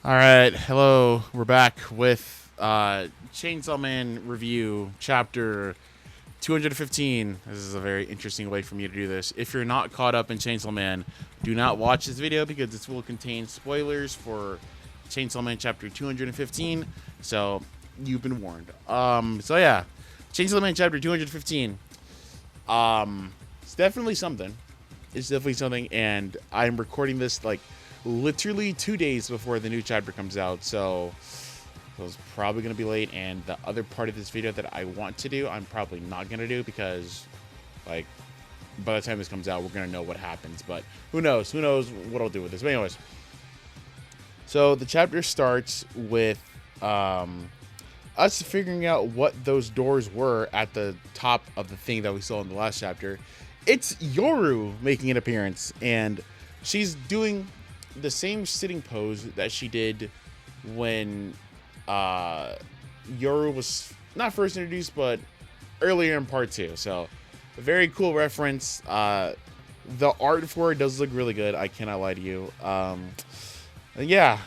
All right, hello. We're back with Chainsaw Man review, chapter 215. This is a very interesting way for me to do this. If you're not caught up in Chainsaw Man, do not watch this video because this will contain spoilers for Chainsaw Man chapter 215. So you've been warned. So yeah, Chainsaw Man chapter 215. It's definitely something. It's definitely something, and I'm recording this like literally 2 days before the new chapter comes out, so it's probably going to be late. And the other part of this video that I want to do, I'm probably not going to do because, like, by the time this comes out, we're going to know what happens. But who knows? Who knows what I'll do with this? But anyways, so the chapter starts with us figuring out what those doors were at the top of the thing that we saw in the last chapter. It's Yoru making an appearance, and she's doing the same sitting pose that she did when Yoru was not first introduced, but earlier in part 2. So a very cool reference. The art for it does look really good. I cannot lie to you. Yeah,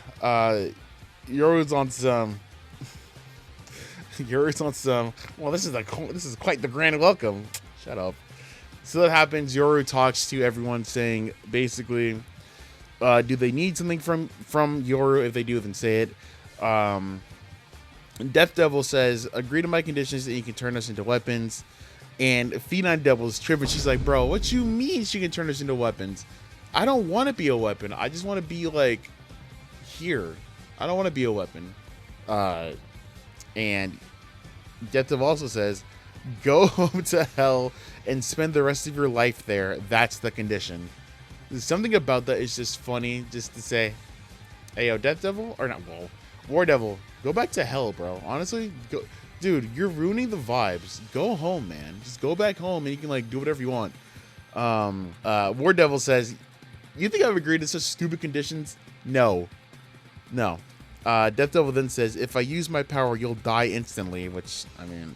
Yoru's on some. Yoru's on some. Well, this is quite the grand welcome. Shut up. So that happens. Yoru talks to everyone, saying basically, do they need something from Yoru? If they do, then say it. Death Devil says, agree to my conditions that you can turn us into weapons. And Phenom Devil's tripping. She's like, bro, what you mean she can turn us into weapons? I don't want to be a weapon. I just want to be like here. I don't want to be a weapon. And Death Devil also says, go home to hell and spend the rest of your life there. That's the condition. There's something about that is just funny, just to say, hey, yo, Death Devil, or not, well, War Devil, go back to hell, bro. Honestly, go, dude, you're ruining the vibes. Go home, man. Just go back home and you can like do whatever you want. War Devil says, you think I've agreed to such stupid conditions? No. Death Devil then says, if I use my power, you'll die instantly, which, I mean,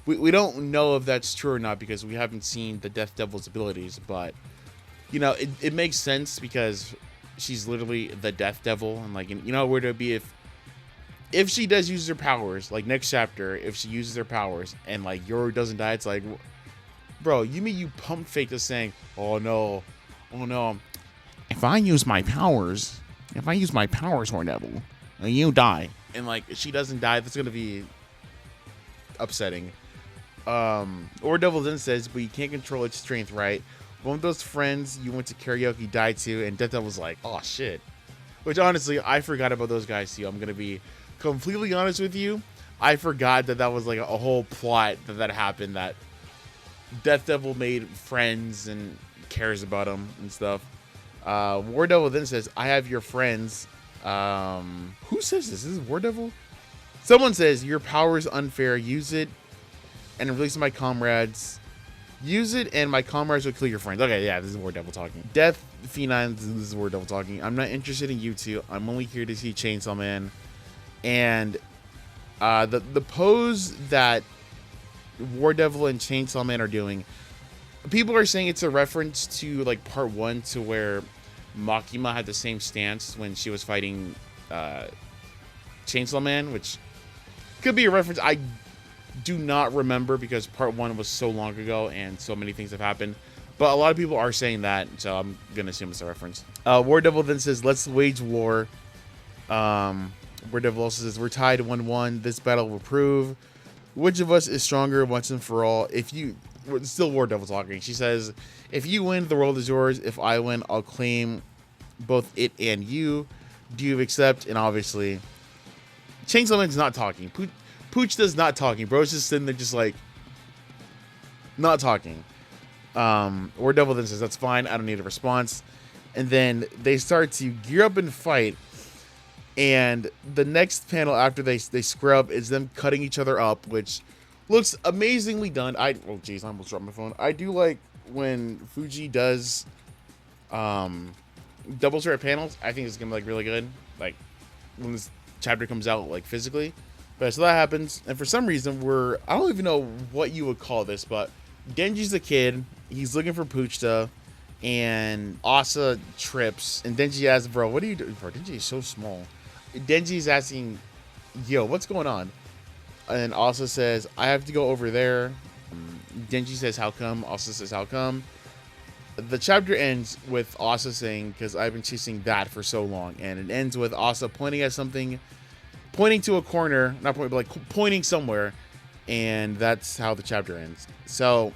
we don't know if that's true or not because we haven't seen the Death Devil's abilities, but you know, it makes sense because she's literally the Death Devil, and like, you know, where to be if she does use her powers, like next chapter, if she uses her powers and like Yoru doesn't die, it's like, bro, you mean you pump fake this saying, oh no, if I use my powers, War Devil, you die, and like she doesn't die, that's gonna be upsetting. War Devil then says, but you can't control its strength, right? One of those friends you went to karaoke died too, and Death Devil was like, oh shit. Which honestly, I forgot about those guys too. I'm gonna be completely honest with you. I forgot that was like a whole plot that happened, that Death Devil made friends and cares about them and stuff. War Devil then says, I have your friends. Who says this? This is War Devil? Someone says, your power is unfair. Use it and release my comrades. Use it and my comrades will kill your friends. Okay, yeah, this is War Devil talking. Death Phenom, this is War Devil talking. I'm not interested in you two. I'm only here to see Chainsaw Man. And the pose that War Devil and Chainsaw Man are doing, people are saying it's a reference to like part 1, to where Makima had the same stance when she was fighting Chainsaw Man, which could be a reference. I do not remember because part 1 was so long ago and so many things have happened, but a lot of people are saying that, so I'm gonna assume it's a reference. War Devil then says, let's wage war. War Devil also says, we're tied 1-1. This battle will prove which of us is stronger once and for all. If you, still War Devil talking, she says, if you win, the world is yours. If I win, I'll claim both it and you. Do you accept? And obviously Chainsaw Man's not talking. Pooch does not talking. Bro's just sitting there just like not talking. War Devil then says, that's fine. I don't need a response. And then they start to gear up and fight. And the next panel after they scrub is them cutting each other up, which looks amazingly done. Oh jeez, I almost dropped my phone. I do like when Fuji does double strap panels. I think it's gonna be like really good. Like when this chapter comes out, like physically. But so that happens, and for some reason I don't even know what you would call this, but Genji's a kid. He's looking for Puchta, and Asa trips, and Denji asks, "Bro, what are you doing?" Bro, Denji is so small. Denji's asking, "Yo, what's going on?" And Asa says, "I have to go over there." Denji says, "How come?" Asa says, "How come?" The chapter ends with Asa saying, "Because I've been chasing that for so long," and it ends with Asa pointing at something, pointing to a corner, not pointing, but like pointing somewhere, and that's how the chapter ends. So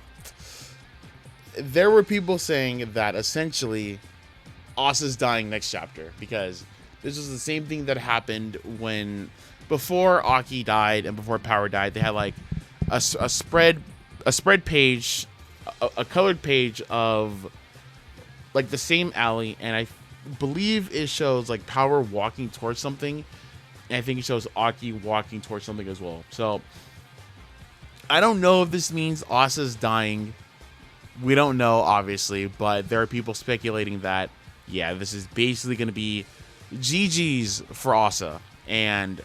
there were people saying that essentially Asa's dying next chapter because this was the same thing that happened when before Aki died and before Power died. They had like a spread page, a colored page of like the same alley, and I believe it shows like Power walking towards something, and I think it shows Aki walking towards something as well. So I don't know if this means Asa's dying. We don't know, obviously, but there are people speculating that, yeah, this is basically going to be GG's for Asa. And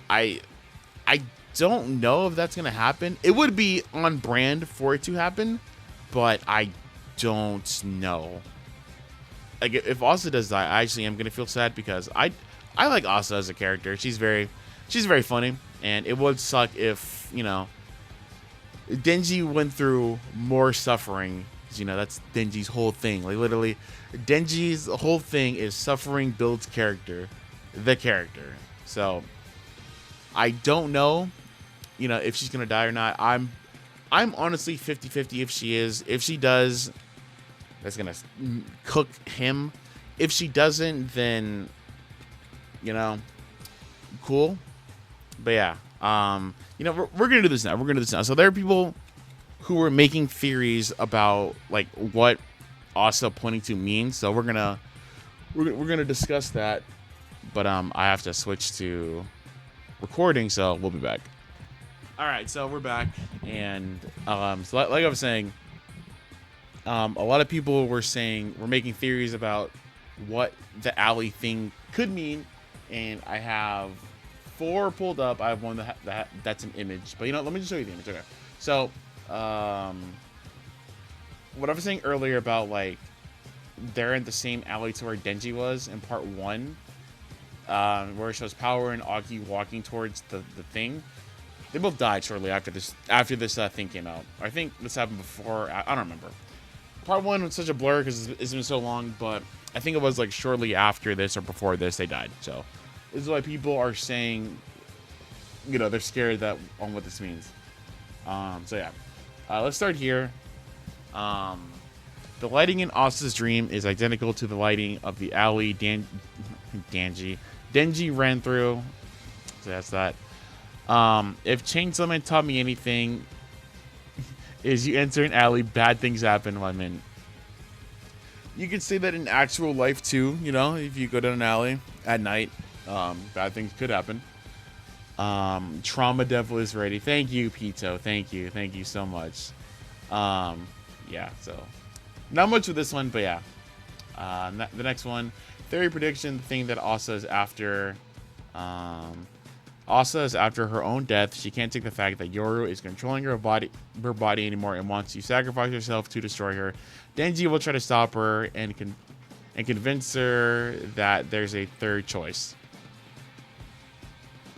I don't know if that's going to happen. It would be on brand for it to happen, but I don't know. Like, if Asa does die, I actually am going to feel sad because I like Asa as a character. She's very funny, and it would suck if, you know, Denji went through more suffering. You know, that's Denji's whole thing. Like, literally, Denji's whole thing is suffering builds character. The character. So, I don't know, you know, if she's going to die or not. I'm honestly 50-50 if she is. If she does, that's going to cook him. If she doesn't, then, you know, cool. But yeah. You know, we're gonna do this now. So there are people who were making theories about like what Asa pointing to means. So we're gonna discuss that. But I have to switch to recording, so we'll be back. All right, so we're back, and so like I was saying, a lot of people were making theories about what the alley thing could mean, and I have 4 pulled up. I have one that's an image, but you know, let me just show you the image. Okay, so what I was saying earlier about like they're in the same alley to where Denji was in part 1, where it shows Power and Aki walking towards the thing. They both died shortly after this thing came out. I think this happened before. I don't remember. Part 1 was such a blur because it's been so long, but I think it was like shortly after this or before this they died. So this is why people are saying, you know, they're scared that on what this means. So yeah, let's start here. The lighting in Asa's dream is identical to the lighting of the alley Denji ran through. So that's that. If Chainsaw Man taught me anything, is you enter an alley, bad things happen. Well, I mean, you could say that in actual life too. You know, if you go down an alley at night, bad things could happen. Trauma Devil is ready. Thank you, Pito. Thank you so much. Yeah, so not much with this one, but yeah. The next one, theory prediction, the thing that Asa is after. Asa is after her own death. She can't take the fact that Yoru is controlling her body anymore and wants to sacrifice herself to destroy her. Denji will try to stop her and convince her that there's a third choice.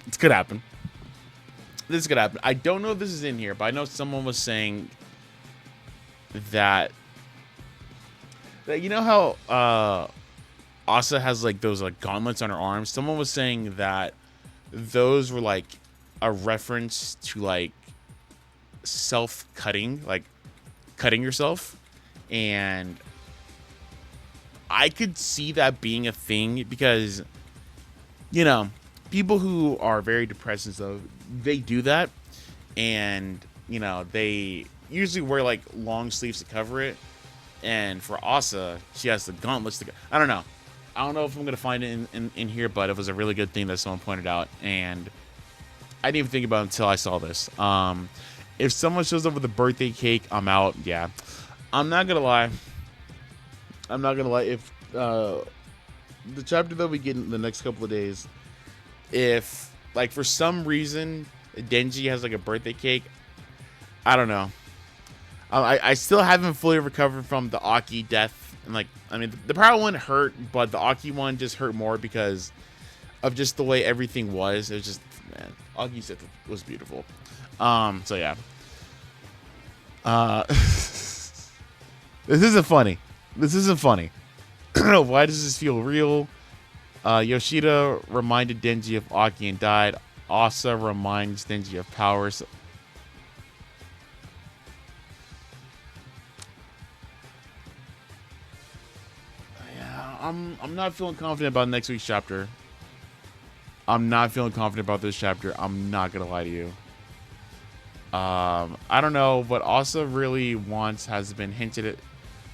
This could happen. I don't know if this is in here, but I know someone was saying that you know how Asa has like those like gauntlets on her arms. Someone was saying that those were like a reference to like self-cutting, like cutting yourself, and I could see that being a thing because, you know, people who are very depressed and stuff, they do that, and you know, they usually wear like long sleeves to cover it. And for Asa, she has the gauntlets to go. I don't know if I'm gonna find it in here, but it was a really good thing that someone pointed out, and I didn't even think about it until I saw this. If someone shows up with a birthday cake, I'm out. Yeah, I'm not gonna lie. If the chapter that we get in the next couple of days, if like for some reason Denji has like a birthday cake, I don't know. I still haven't fully recovered from the Aki death. And like, I mean, the Power one hurt, but the Aki one just hurt more because of just the way everything was. It was just, man, Aki's death was beautiful. So yeah. This isn't funny. This isn't funny. Why does this feel real? Yoshida reminded Denji of Aki and died. Asa reminds Denji of powers. Yeah, I'm not feeling confident about next week's chapter. I'm not feeling confident about this chapter. I'm not gonna lie to you. I don't know what Asa really wants has been hinted at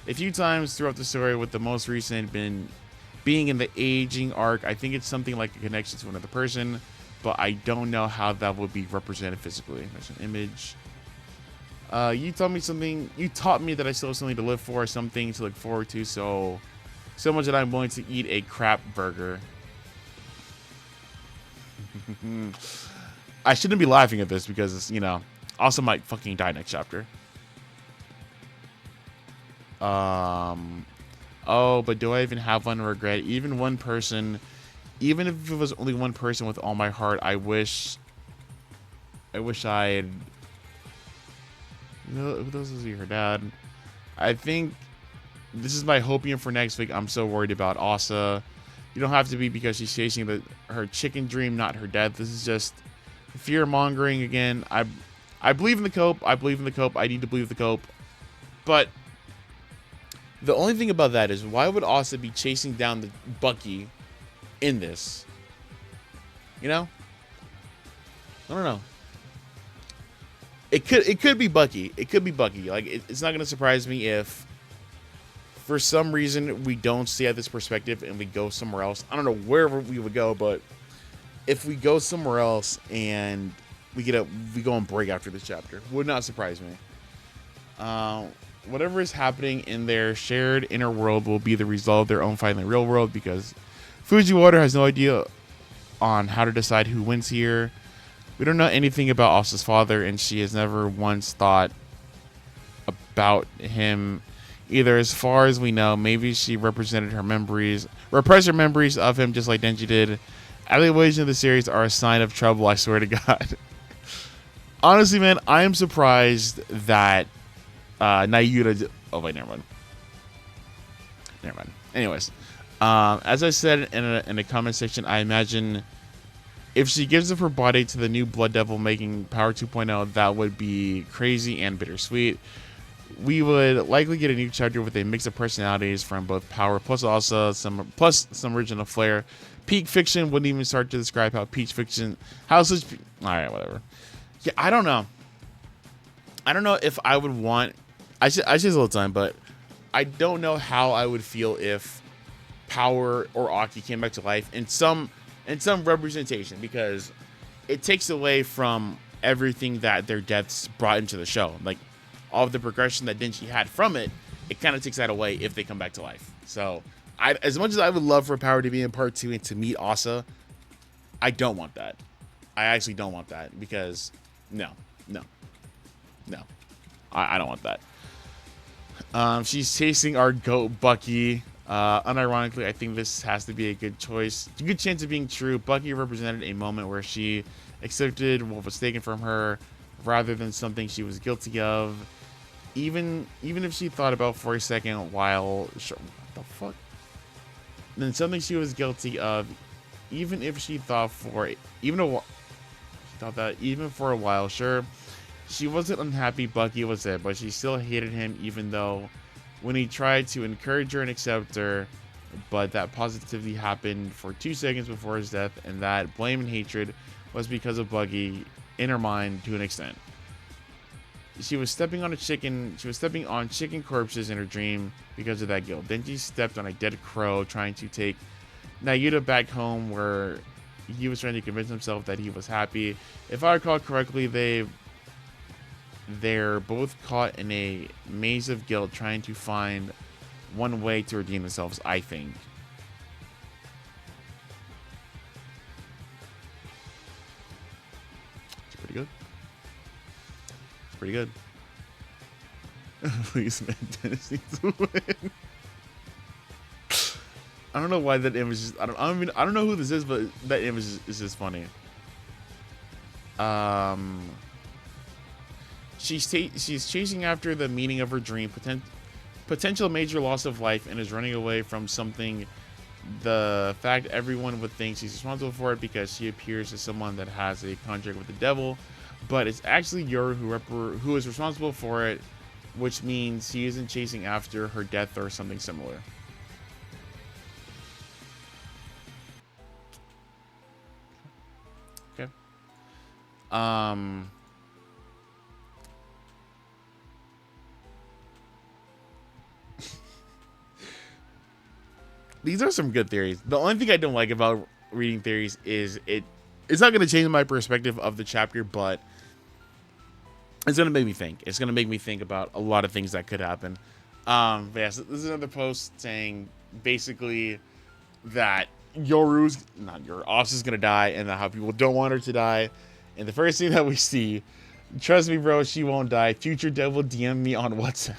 a few times throughout the story, with the most recent being in the aging arc. I think it's something like a connection to another person, but I don't know how that would be represented physically. There's an image. You taught me something. You taught me that I still have something to live for, something to look forward to. So much that I'm willing to eat a crap burger. I shouldn't be laughing at this because, you know, Asa might fucking die next chapter. Oh, but do I even have one regret? Even one person, even if it was only one person with all my heart, I wish I'd. Who knows is her dad? I think this is my hopium for next week. I'm so worried about Asa. You don't have to be because she's chasing her chicken dream, not her death. This is just fear mongering again. I believe in the cope. I believe in the cope. I need to believe the cope. But the only thing about that is, why would Asa be chasing down the Bucky in this? You know? I don't know. It could be Bucky. It could be Bucky. Like, it's not gonna surprise me if for some reason we don't stay at this perspective and we go somewhere else. I don't know wherever we would go, but if we go somewhere else and we go on break after this chapter, would not surprise me. Whatever is happening in their shared inner world will be the result of their own fight in the real world, because Fujiwara has no idea on how to decide who wins here. We don't know anything about Asa's father, and she has never once thought about him either. As far as we know, maybe she repressed her memories of him just like Denji did. Allegations of the series are a sign of trouble, I swear to God. Honestly, man, I am surprised that Nayuta. Oh wait, never mind. Anyways, as I said in the comment section, I imagine if she gives up her body to the new Blood Devil making Power 2.0, that would be crazy and bittersweet. We would likely get a new chapter with a mix of personalities from both Power plus also some original flair. Peak Fiction wouldn't even start to describe how Peach Fiction. All right, whatever. Yeah, I don't know. I don't know if I would want. I should a little time, but I don't know how I would feel if Power or Aki came back to life in some representation, because it takes away from everything that their deaths brought into the show. Like, all of the progression that Denji had from it, it kind of takes that away if they come back to life. So, as much as I would love for Power to be in part 2 and to meet Asa, I don't want that. I actually don't want that, because no. I don't want that. She's chasing our goat Bucky. Unironically, I think this has to be a good choice. A good chance of being true. Bucky represented a moment where she accepted what was taken from her rather than something she was guilty of. Even if she thought about for a second while, sure, what the fuck? Then something she was guilty of, even if she thought for a while, sure, she wasn't unhappy Bucky was dead, but she still hated him, even though when he tried to encourage her and accept her, but that positivity happened for 2 seconds before his death, and that blame and hatred was because of Bucky in her mind to an extent. She was stepping on chicken corpses in her dream because of that guilt. Then she stepped on a dead crow trying to take Nayuta back home, where he was trying to convince himself that he was happy. If I recall correctly, they're both caught in a maze of guilt trying to find one way to redeem themselves, I think. It's pretty good. Please, man, Dennis needs to win. I don't know why that image is. I don't know who this is, but that image is just funny. She's chasing after the meaning of her dream, potential major loss of life, and is running away from something. The fact everyone would think she's responsible for it because she appears as someone that has a contract with the devil, but it's actually Yoru who is responsible for it, which means he isn't chasing after her death or something similar. Okay. These are some good theories. The only thing I don't like about reading theories is it's not going to change my perspective of the chapter, but it's going to make me think. It's going to make me think about a lot of things that could happen. But yeah, so this is another post saying basically that Asa's going to die, and how people don't want her to die. And the first thing that we see, trust me, bro, she won't die. Future Devil DM me on WhatsApp.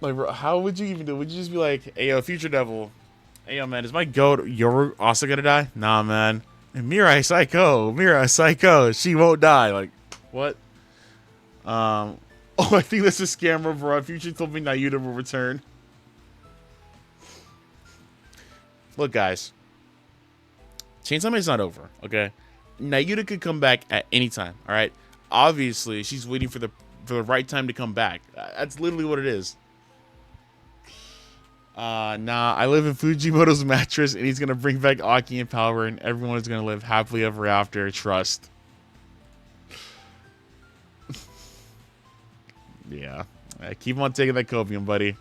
Like, bro, how would you even do it? Would you just be like, hey, yo, Future Devil. Hey, yo, man, is my goat Yoru also gonna die? Nah, man. And Mirai Psycho. She won't die. Like, what? Oh, I think that's a scammer, bro. Future told me Nayuta will return. Look, guys. Chainsaw Man's not over, okay? Nayuta could come back at any time, all right? Obviously, she's waiting for the right time to come back. That's literally what it is. Nah, I live in Fujimoto's mattress, and he's gonna bring back Aki and power, and everyone is gonna live happily ever after. Trust. Yeah. Keep on taking that copium, buddy.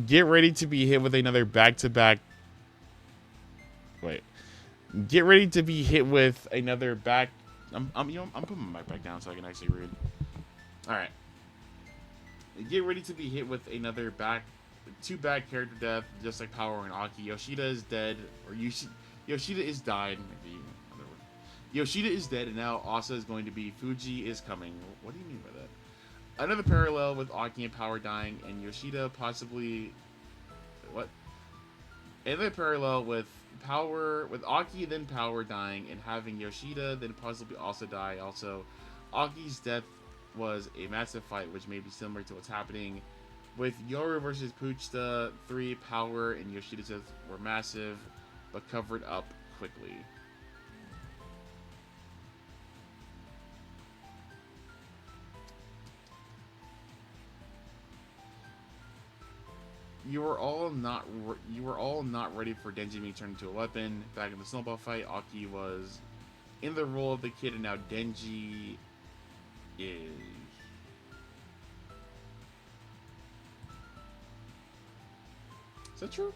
Get ready to be hit with another back-to-back... Wait. Get ready to be hit with another back... I'm putting my mic back down so I can actually read. Alright. Get ready to be hit with another two back character death, just like Power and Aki. Yoshida is dead, or Yoshida is died. Maybe, Yoshida is dead, and now Asa is going to be Fuji is coming. What do you mean by that? Another parallel with Aki and Power dying, and Yoshida possibly... What? Another parallel with Aki then Power dying and having Yoshida then possibly also die. Also, Aki's death was a massive fight, which may be similar to what's happening with Yoru versus Puchita. 3 Power and Yoshida's death were massive, but covered up quickly. You were all not ready for Denji being turned into a weapon. Back in the snowball fight, Aki was in the role of the kid, and now Denji is. Is that true?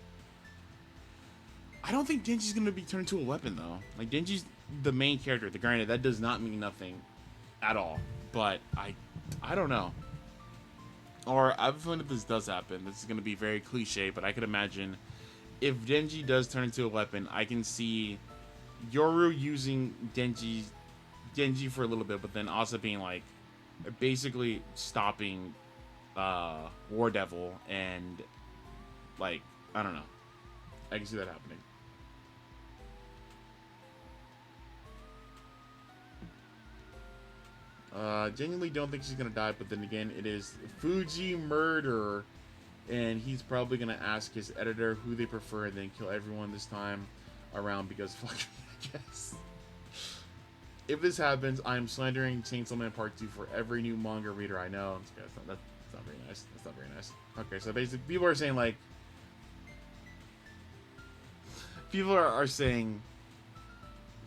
I don't think Denji's gonna be turned into a weapon though. Like, Denji's the main character. Granted, that does not mean nothing at all. But I don't know. Or I have a feeling if this does happen, this is going to be very cliche, but I could imagine if Denji does turn into a weapon, I can see Yoru using Denji for a little bit, but then also being like, basically stopping War Devil, and like, I don't know. I can see that happening. Genuinely don't think she's gonna die, but then again, it is Fuji murder, and he's probably gonna ask his editor who they prefer and then kill everyone this time around because fuck me, I guess. If this happens, I'm slandering Chainsaw Man Part 2 for every new manga reader I know. That's not very nice. That's not very nice. Okay, so basically, people are saying like, people are saying,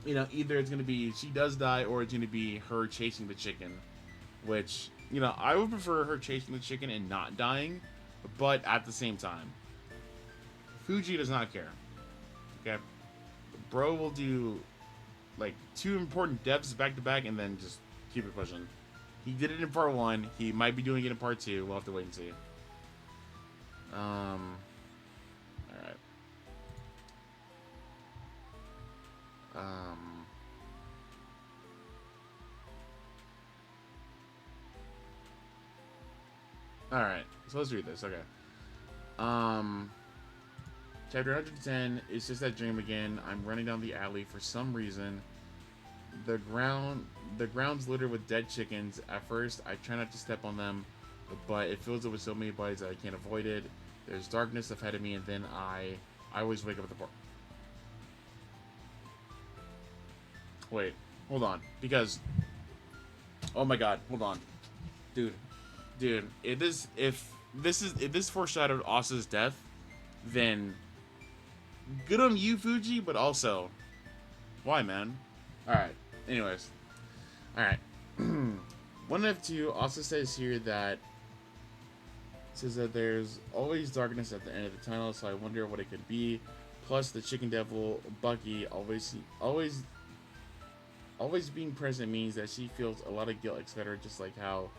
you know, either it's going to be she does die or it's going to be her chasing the chicken, which, you know, I would prefer her chasing the chicken and not dying, but at the same time, Fuji does not care. Okay? Bro will do, like, 2 important deaths back to back and then just keep it pushing. He did it in part 1. He might be doing it in part 2. We'll have to wait and see. Um, all right, so let's read this. Okay. Um, Chapter 110 is just that dream again. I'm running down the alley for some reason. The ground, the ground's littered with dead chickens. At first, I try not to step on them, but it fills up with so many bites that I can't avoid it. There's darkness ahead of me, and then I always wake up at the park. Wait, hold on, because oh my god, hold on, dude, if this foreshadowed Asa's death, then good on you, Fuji, but also why, man? All right. Anyways, all right. One of two also says that there's always darkness at the end of the tunnel, so I wonder what it could be. Plus, the chicken devil Bucky always being present means that she feels a lot of guilt, etc. Just like how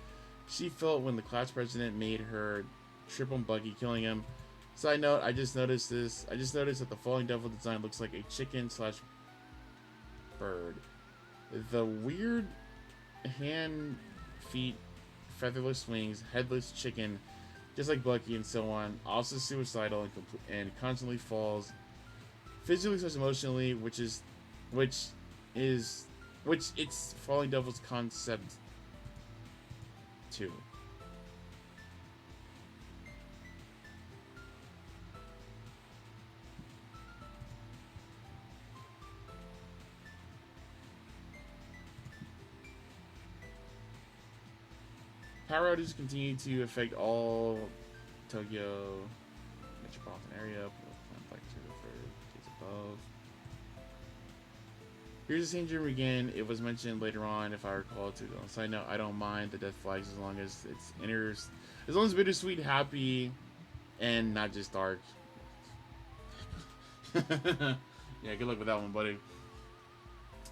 she felt when the class president made her trip on Bucky, killing him. Side note: I just noticed this. I just noticed that the falling devil design looks like a chicken slash bird. The weird hand, feet, featherless wings, headless chicken, just like Bucky and so on. Also suicidal and constantly falls physically slash emotionally, which is which it's falling devil's concept too. Power outages continue to affect all Tokyo metropolitan area. Like for above. Here's the same dream again. It was mentioned later on, if I recall. To on side note, I don't mind the death flags as long as as long as bittersweet, happy, and not just dark. Yeah, good luck with that one, buddy.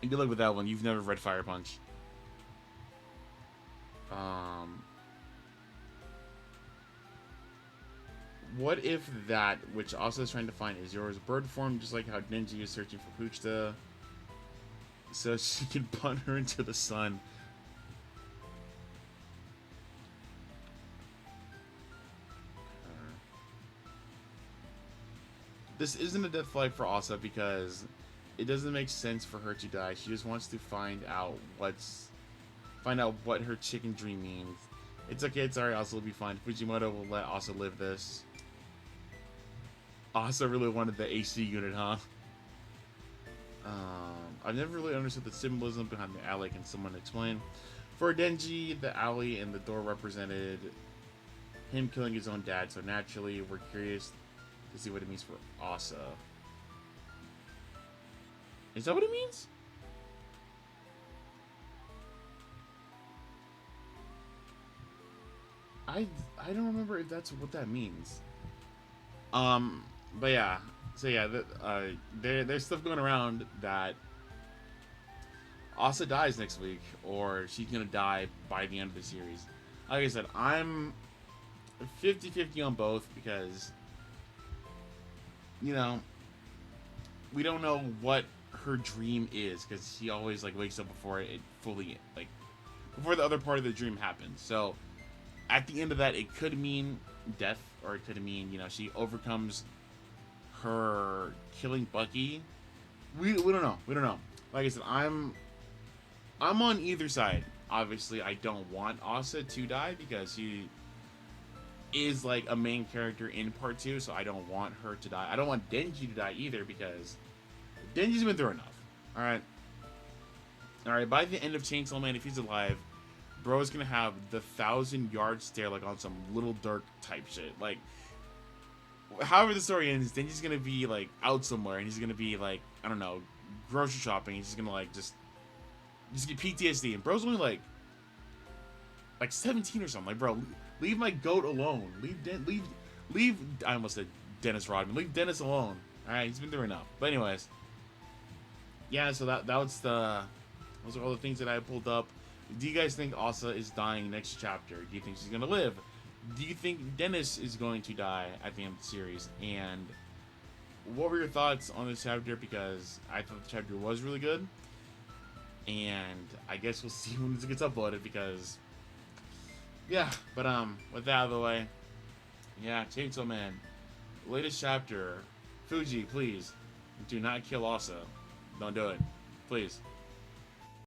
And good luck with that one. You've never read Fire Punch. What if that, which also is trying to find, is yours? Bird form, just like how Denji is searching for Puchta, so she can punt her into the sun. This isn't a death flag for Asa because it doesn't make sense for her to die. She just wants to find out what her chicken dream means. It's okay, it's alright, Asa will be fine. Fujimoto will let Asa live this. Asa really wanted the AC unit, huh? I've never really understood the symbolism behind the alley. Can someone explain? For Denji, the alley and the door represented him killing his own dad, so naturally we're curious to see what it means for Asa. Is that what it means? I don't remember if that's what that means. But yeah, so yeah, there's stuff going around that Asa dies next week, or she's gonna die by the end of the series. Like I said, I'm 50-50 on both because, you know, we don't know what her dream is because she always like wakes up before it fully before the other part of the dream happens. So at the end of that, it could mean death, or it could mean, you know, she overcomes her killing Bucky. We don't know. We don't know. Like I said, I'm on either side. Obviously, I don't want Asa to die because she is like a main character in part 2, so I don't want her to die. I don't want Denji to die either because Denji's been through enough. Alright. Alright, by the end of Chainsaw Man, if he's alive, bro is gonna have the 1,000-yard stare like on some Little Dirk type shit. Like, however the story ends, Denji's gonna be like out somewhere and he's gonna be like, I don't know, grocery shopping. He's just gonna like just get PTSD, and bro's only like 17 or something. Like, bro, leave my goat alone. Leave. I almost said Dennis Rodman. Leave Dennis alone. All right, he's been through enough. But anyways, yeah. So those are all the things that I pulled up. Do you guys think Asa is dying next chapter? Do you think she's gonna live? Do you think Dennis is going to die at the end of the series? And what were your thoughts on this chapter? Because I thought the chapter was really good, and I guess we'll see when this gets uploaded. Because yeah, but with that out of the way, yeah, Chainsaw Man, latest chapter. Fuji, please do not kill Asa. Don't do it, please.